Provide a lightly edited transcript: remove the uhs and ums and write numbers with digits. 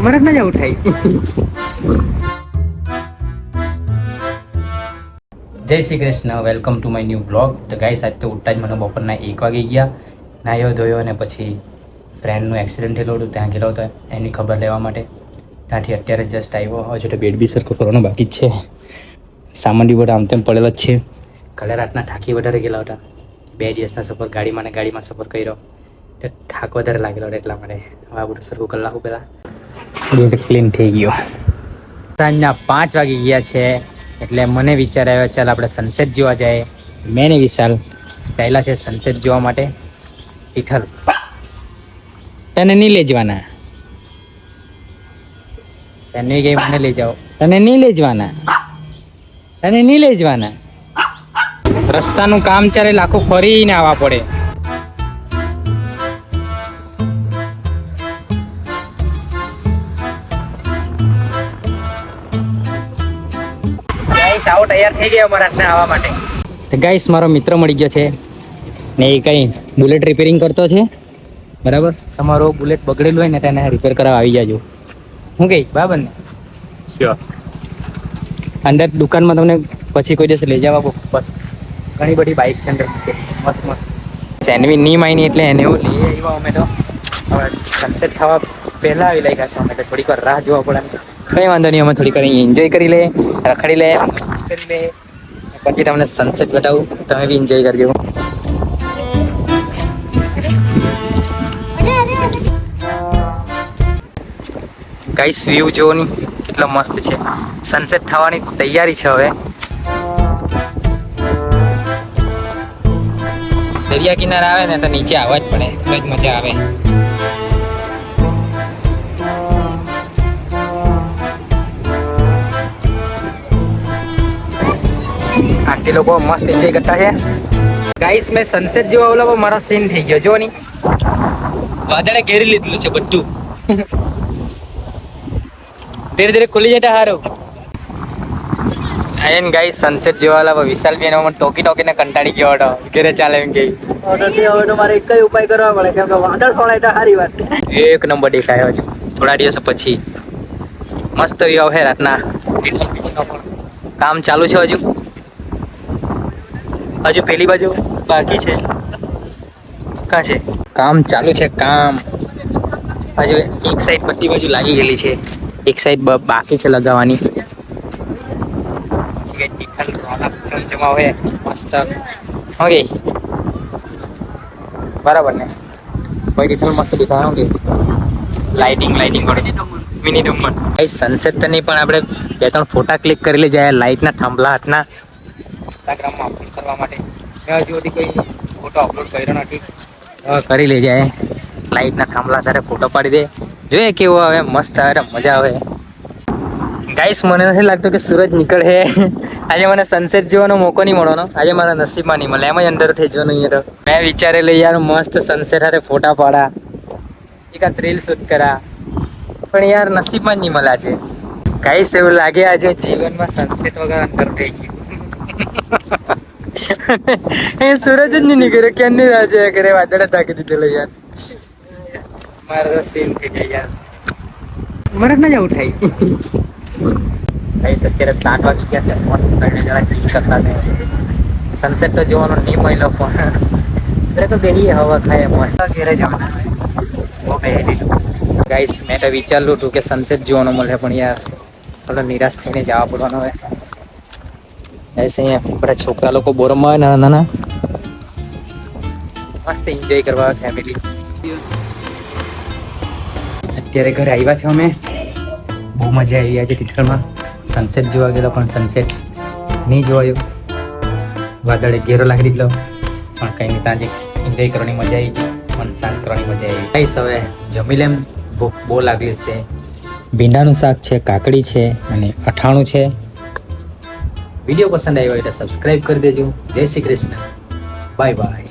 મરક ના જ ઉઠાય. જય Shri Krishna, welcome to my new blog. તો ગાઈસ આજ તો ઉઠતા જ મને બપોરના 1 વાગી ગયા. નાહ્યો ધોયો અને પછી ફ્રેન્ડનું એક્સિડન્ટ થયેલું હતું, ત્યાં ગયેલો હતો એની ખબર લેવા માટે. ત્યાંથી અત્યારે જસ્ટ આવ્યો. હજુ તો બેડ બી સરખો કરવાનો બાકી જ છે. સામાન બી બધા આમ તેમ પડેલો જ છે. કાલે રાતના થાકી વધારે ગયેલા હતા. 2 દિવસના સફર ગાડીમાં સફર કર્યો તો થાક વધારે લાગેલો હતો, એટલા માટે હવે બધું સરખું કરી નાખું પહેલાં. બેડ ક્લીન થઈ ગયો. સાંજના 5 વાગી ગયા છે એટલે મને વિચાર આવ્યો ચાલ આપણે સનસેટ જોવા જાય. મેં ને વિશાલ ચાલ્યા છે સનસેટ જોવા માટે. તિથલ તને નહીં લઈ જવાના, સનવી ગઈ મને લઈ જાઓ. તને નહીં લઈ જવાના, તને નહીં લઈ જવાના. રસ્તાનું કામ ચાલે, આખું ફરીને આવવા પડે. ગાઈસ આવો તૈયાર થઈ ગયો અમારા રાતના આવવા માટે. તો ગાઈસ મારો મિત્ર મળી ગયો છે ને એ કંઈ બુલેટ રિપેરિંગ કરતો છે. બરાબર, તમારો બુલેટ બગડેલું હોય ને તેને રિપેર કરાવવા આવી જાજો. હું ગઈ બરાબર ને? શ્યોર. અંદર દુકાનમાં તમને પછી કોઈ દિવસ લઈ જવા બસ. ઘણી બધી બાઇક છે અંદર, મસ્ત મસ્ત. સેન્ડવી ની માયની એટલે એને એવું લઈ આવ્યા અમે તો. હવે સનસેટ થવા પહેલાં આવી લાગ્યા છે અમે તો. થોડીક વાર રાહ જોવા પડે. કંઈ વાંધો નહીં, અમે થોડીક વાર એન્જોય કરી લે, રખડી લે, મસ્તી કરી લે, પછી તમને સનસેટ બતાવું. તમે બી એન્જોય કરજો. ગાઈસ વ્યૂ જોવો ની કેટલો મસ્ત છે. સનસેટ થવાની તૈયારી છે હવે. દરિયા કિનારે આવે ને તો નીચે આવવા જ પડે, તો જ મજા આવે. આંટી લોકો મસ્ત એન્જોય કરતા છે. ગાઈસ મેં સનસેટ જેવો ઓલો મારો સીન થઈ ગયો જો ની. વાદળે ઘેરી લીધું છે બધું. ધીરે ધીરે ખુલી જતા સારું. આયન ગાઈસ સનસેટ જેવા ઓલા વિશાલ બેન મને ટોકીને કંટાળી ગયો હતો. ઘરે ચાલે એમ ગઈ. હવે તો મારે એક જ ઉપાય કરવા પડે, કેમ કે વાદળ ફોડાય તો સારી વાત. એક નંબર દેખાયો છે. થોડા દિવસ પછી મસ્ત વ્યૂ છે રાતના. કામ ચાલુ છે હજુ પેલી બાજુ બાકી છે. કાં છે કામ ચાલુ છે કામ. હજુ એક સાઈડ બધી બાજુ લાગી ગયેલી છે, એક સાઈડ બાકી છે લગાવવાની. ઓકે બરાબર ને? કોઈ તિથલ મસ્ત દેખાય. ઓકે લાઇટિંગ મિની ડુમર. સનસેટ તો નહીં પણ આપણે 2-3 ફોટા ક્લિક કરી લઈ જાય લાઇટના થાંભલા હાથના ઇન્સ્ટાગ્રામમાં અપલોડ કરવા માટે. મેં હજુ સુધી કોઈ ફોટો અપલોડ કર્યો નથી. કરી લઈ જાય લાઇટના થાંભલા સાથે ફોટો પાડી દે. જોઈએ કેવો આવે, મસ્ત આવે, મજા આવે. ગાઈસ મને નથી લાગતું કે સૂરજ નીકળે. આજે મને સનસેટ જોવાનો મોકો નહીં મળવાનો. આજે મારા નસીબમાં નહીં મળે, એમ જ અંદર થઈ જવાનું. અહીંયા તો મેં વિચારેલું યાર મસ્ત સનસેટ સાથે ફોટા પાડા, એકાદ રીલ શૂટ કરા, પણ યાર નસીબમાં જ નહીં મળે આજે. ગાઈસ એવું લાગે આજે જીવનમાં સનસેટ વગર અંદર થઈ ગયું. એ સૂરજ જ નહીં નીકળ્યો, ક્યાંની રાહ જોયા કરે. વાદળે તાકી દીધેલો યાર. મારો તો સીન થઈ જાય યાર. મરક ના જ ઉઠાય. ગાઈસ અત્યારે 7 વાગી ગયા છે. મસ્ત જરા ચીલ કરતા ને સનસેટ તો જોવાનો નહીં મળ્યો, પણ તો બેહીએ હવા ખાય મસ્ત. ઘેરે જવાના બહુ બેહી. ગાઈસ મેં તો વિચારેલું હતું કે સનસેટ જોવાનું મળે, પણ યાર થોડો નિરાશ થઈને જવા પડવાનો હવે. ગાઈસ અહીંયા બધા છોકરા લોકો બોરમાં આવે નાના મસ્ત એન્જોય કરવા ફેમિલી. અત્યારે ઘરે આવ્યા છે અમે. બહુ મજા આવી આજે તિથલમાં. સનસેટ જોવા ગયેલો પણ સનસેટ નહીં જોવાયો. વાદળે ઘેરો લાગી દીધો, પણ કંઈ નહીં, ત્યાં એન્જોય કરવાની મજા આવી છે. મન શાંત કરવાની મજા આવી. કઈશ હવે જમી લેમ, ભૂખ બહુ લાગેલી છે. ભીંડાનું શાક છે, કાકડી છે અને અઠાણું છે. વિડીયો પસંદ આવ્યો હોય તો સબસ્ક્રાઈબ કરી દેજો. જય શ્રી કૃષ્ણ, બાય બાય.